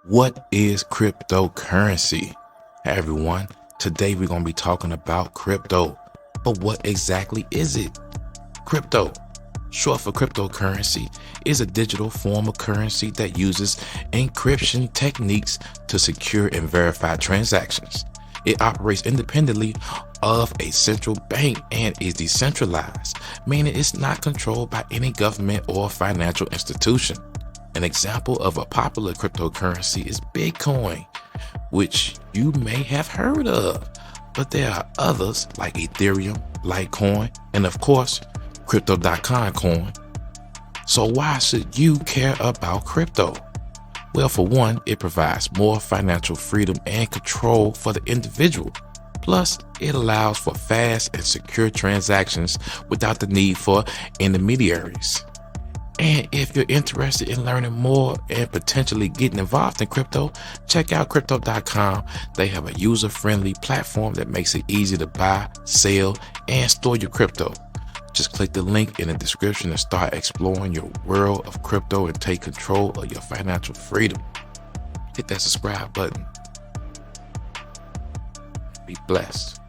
What is cryptocurrency? Hey everyone, today we're going to be talking about crypto. But what exactly is it? Crypto, short for cryptocurrency, is a digital form of currency that uses encryption techniques to secure and verify transactions. It operates independently of a central bank and is decentralized, meaning it's not controlled by any government or financial institution. An example of a popular cryptocurrency is Bitcoin, which you may have heard of, but there are others like Ethereum, Litecoin, and of course, Crypto.com coin. So why should you care about crypto? Well, for one, it provides more financial freedom and control for the individual. Plus, it allows for fast and secure transactions without the need for intermediaries. And if you're interested in learning more and potentially getting involved in crypto, check out crypto.com. They have a user-friendly platform that makes it easy to buy, sell, and store your crypto. Just click the link in the description and start exploring your world of crypto and take control of your financial freedom. Hit that subscribe button. Be blessed.